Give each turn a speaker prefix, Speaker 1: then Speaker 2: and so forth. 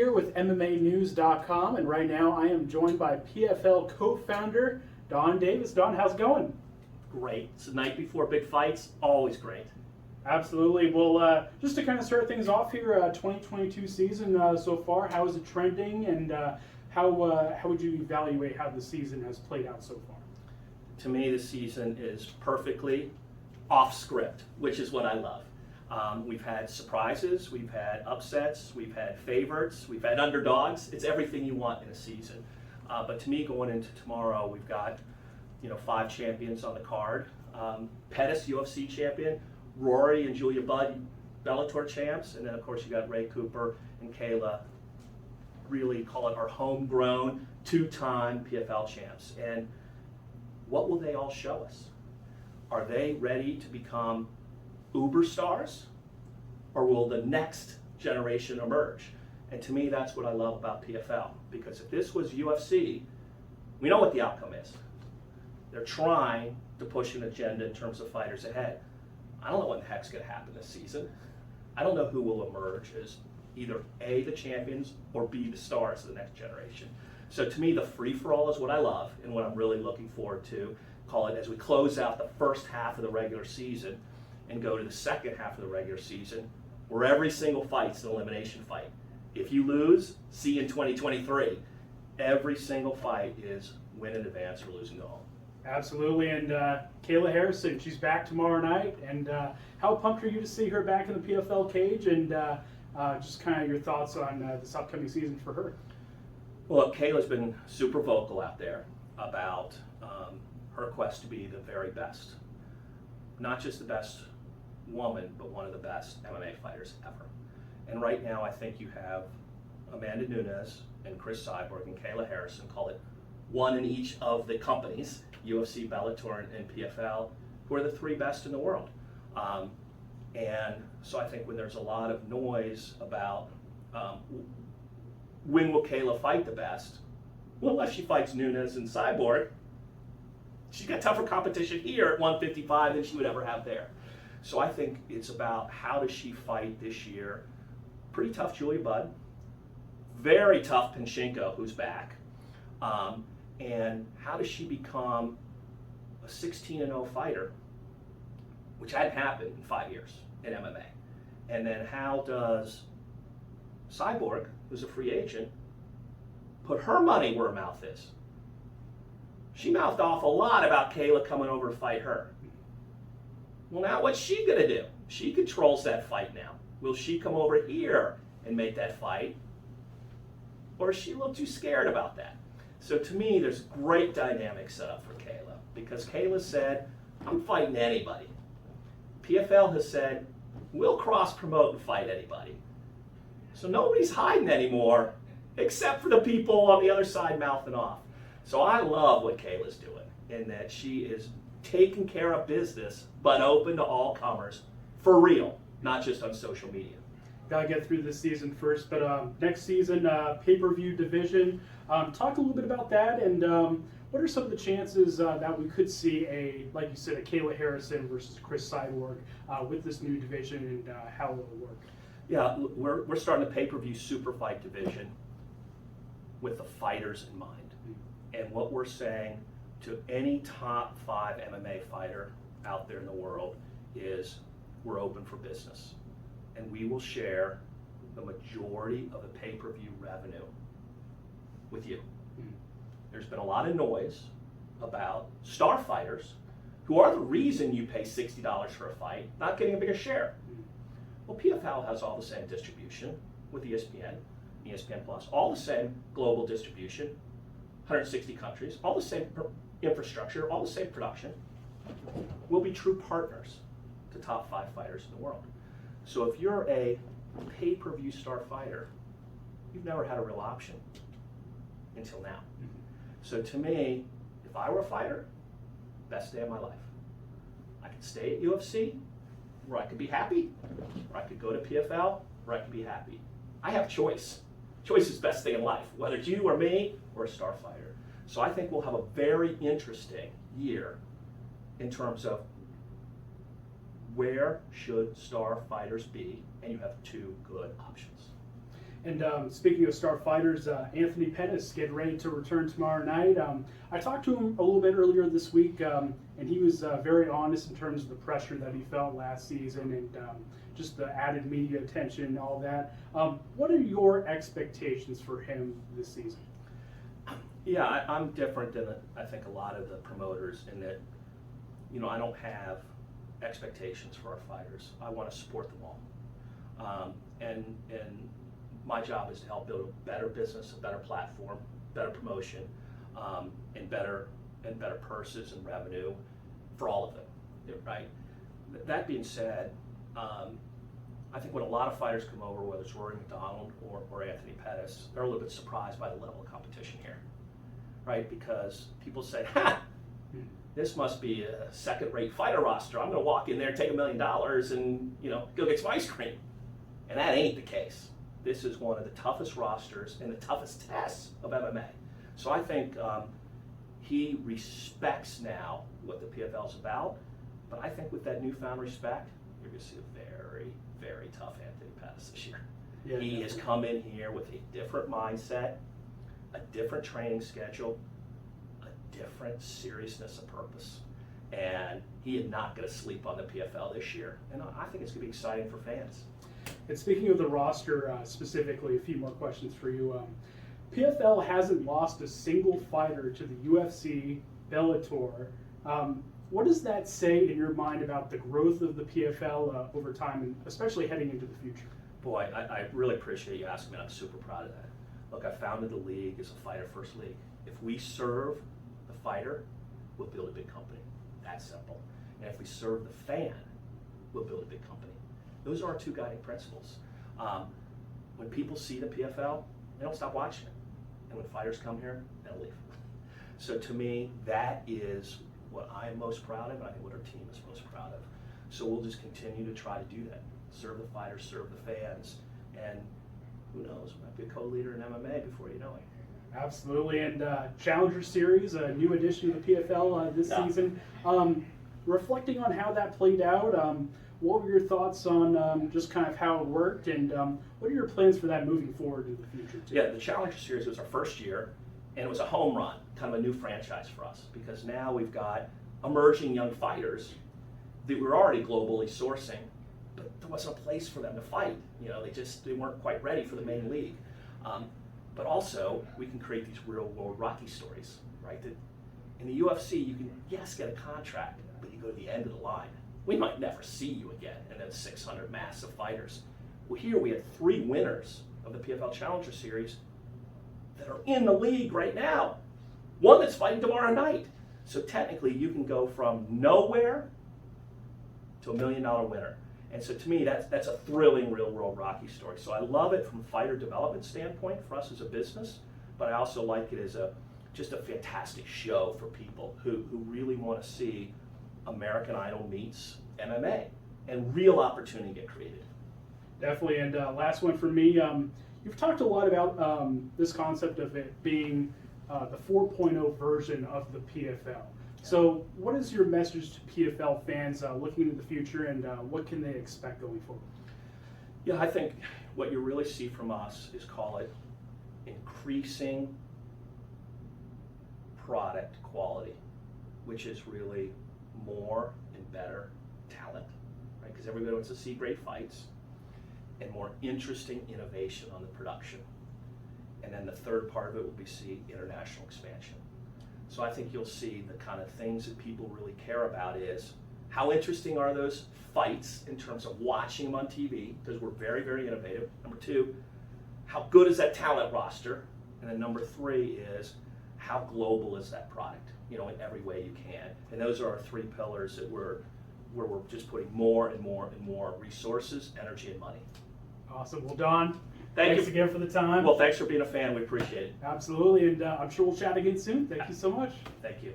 Speaker 1: here with MMAnews.com, and right now I am joined by PFL co-founder Donn Davis. Donn, how's it going?
Speaker 2: Great. It's the night before big fights, always great.
Speaker 1: Absolutely. Well, just to kind of start things off here, 2022 season so far, how is it trending, and how would you evaluate how the season has played out so far?
Speaker 2: To me, the season is perfectly off script, which is what I love. We've had surprises, we've had upsets, we've had favorites, we've had underdogs. It's everything you want in a season. But to me, going into tomorrow, we've got 5 champions on the card. Pettis, UFC champion. Rory and Julia Budd, Bellator champs. And then, of course, you got Ray Cooper and Kayla, really call it our homegrown 2-time PFL champs. And what will they all show us? Are they ready to become uber stars, or will the next generation emerge? And to me, that's what I love about PFL, because if this was UFC, we know what the outcome is. They're trying to push an agenda in terms of fighters ahead. I don't know what the heck's going to happen this season. I don't know who will emerge as either A, the champions, or B, the stars of the next generation. So to me, the free-for-all is what I love and what I'm really looking forward to, call it, as we close out the first half of the regular season and go to the second half of the regular season, where every single fight's an elimination fight. If you lose, see you in 2023. Every single fight is win in advance or lose and go home.
Speaker 1: Absolutely, and Kayla Harrison, she's back tomorrow night, and how pumped are you to see her back in the PFL cage, and just kind of your thoughts on this upcoming season for her?
Speaker 2: Well, Kayla's been super vocal out there about her quest to be the very best. Not just the best woman, but one of the best MMA fighters ever. And right now, I think you have Amanda Nunes and Cris Cyborg and Kayla Harrison, call it one in each of the companies, UFC, Bellator, and PFL, who are the 3 best in the world. And so I think when there's a lot of noise about when will Kayla fight the best, well, unless she fights Nunes and Cyborg, she's got tougher competition here at 155 than she would ever have there. So I think it's about how does she fight this year. Pretty tough Julia Budd, very tough Pinchenko, who's back. And how does she become a 16-0 fighter, which hadn't happened in 5 years in MMA? And then how does Cyborg, who's a free agent, put her money where her mouth is? She mouthed off a lot about Kayla coming over to fight her. Well, now what's she gonna do? She controls that fight now. Will she come over here and make that fight? Or is she a little too scared about that? So to me, there's great dynamics set up for Kayla, because Kayla said, I'm fighting anybody. PFL has said, we'll cross-promote and fight anybody. So nobody's hiding anymore, except for the people on the other side mouthing off. So I love what Kayla's doing, in that she is taking care of business, but open to all comers, for real, not just on social media.
Speaker 1: Got to get through this season first, but next season, pay-per-view division. Talk a little bit about that, and what are some of the chances that we could see like you said, a Kayla Harrison versus Cris Cyborg with this new division, and how will it work?
Speaker 2: Yeah, we're starting a pay-per-view super fight division with the fighters in mind. And what we're saying to any top 5 MMA fighter out there in the world is we're open for business. And we will share the majority of the pay-per-view revenue with you. There's been a lot of noise about star fighters, who are the reason you pay $60 for a fight, not getting a bigger share. Well, PFL has all the same distribution with ESPN, ESPN Plus, all the same global distribution, 160 countries, all the same infrastructure, all the same production. We'll be true partners to top 5 fighters in the world. So if you're a pay-per-view star fighter, you've never had a real option until now. So to me, if I were a fighter, best day of my life. I could stay at UFC, where I could be happy, or I could go to PFL, where I could be happy. I have choice. Choice is the best thing in life, whether it's you or me or a star fighter. So I think we'll have a very interesting year in terms of where should star fighters be, and you have 2 good options.
Speaker 1: And speaking of star fighters, Anthony Pettis getting ready to return tomorrow night. I talked to him a little bit earlier this week, and he was very honest in terms of the pressure that he felt last season and just the added media attention and all that. What are your expectations for him this season?
Speaker 2: Yeah, I'm different than I think a lot of the promoters in that, I don't have expectations for our fighters. I want to support them all. And my job is to help build a better business, a better platform, better promotion, and better purses and revenue for all of them, right? That being said, I think when a lot of fighters come over, whether it's Rory McDonald or Anthony Pettis, they're a little bit surprised by the level of competition here, right? Because people say, this must be a second-rate fighter roster. I'm going to walk in there, take $1 million, and go get some ice cream. And that ain't the case. This is one of the toughest rosters and the toughest tests of MMA. So I think he respects now what the PFL is about. But I think with that newfound respect, you're going to see a very, very tough Anthony Pettis this year. Yeah, he has come in here with a different mindset, a different training schedule, a different seriousness of purpose. And he is not going to sleep on the PFL this year. And I think it's going to be exciting for fans.
Speaker 1: And speaking of the roster specifically, a few more questions for you. PFL hasn't lost a single fighter to the UFC, Bellator. What does that say in your mind about the growth of the PFL over time, and especially heading into the future?
Speaker 2: Boy, I really appreciate you asking me. I'm super proud of that. Look, I founded the league as a fighter-first league. If we serve the fighter, we'll build a big company. That's simple. And if we serve the fan, we'll build a big company. Those are our two guiding principles. When people see the PFL, they don't stop watching it. And when fighters come here, they'll leave. So to me, that is what I'm most proud of, and I think what our team is most proud of. So we'll just continue to try to do that. Serve the fighters, serve the fans, and who knows, we might be a co-leader in MMA before you know it.
Speaker 1: Absolutely, and Challenger Series, a new addition to the PFL this season. Reflecting on how that played out, what were your thoughts on just kind of how it worked, and what are your plans for that moving forward in the future too?
Speaker 2: Yeah, the Challenger Series was our first year, and it was a home run, kind of a new franchise for us, because now we've got emerging young fighters that we're already globally sourcing, but there wasn't a place for them to fight. They weren't quite ready for the main league. But also, we can create these real-world Rocky stories, right? That in the UFC, you can, yes, get a contract, but you go to the end of the line. We might never see you again in those 600 massive fighters. Well, here we had 3 winners of the PFL Challenger Series that are in the league right now. One that's fighting tomorrow night. So technically, you can go from nowhere to $1 million winner. And so to me, that's a thrilling real-world Rocky story. So I love it from a fighter development standpoint for us as a business, but I also like it as just a fantastic show for people who really want to see American Idol meets MMA and real opportunity get created.
Speaker 1: Definitely, and last one for me. You've talked a lot about this concept of it being the 4.0 version of the PFL. So what is your message to PFL fans looking into the future, and what can they expect going forward?
Speaker 2: Yeah, I think what you really see from us is, call it, increasing product quality, which is really more and better talent, right? Because everybody wants to see great fights, and more interesting innovation on the production. And then the third part of it will be see international expansion. So I think you'll see the kind of things that people really care about is how interesting are those fights in terms of watching them on TV, because we're very, very innovative. Number 2, how good is that talent roster? And then number 3 is how global is that product, in every way you can. And those are our 3 pillars that we're just putting more and more and more resources, energy, and money.
Speaker 1: Awesome. Well, Donn,
Speaker 2: thanks
Speaker 1: you again for the time.
Speaker 2: Well, thanks for being a fan. We appreciate it.
Speaker 1: Absolutely, and I'm sure we'll chat again soon. Thank you so much.
Speaker 2: Thank you.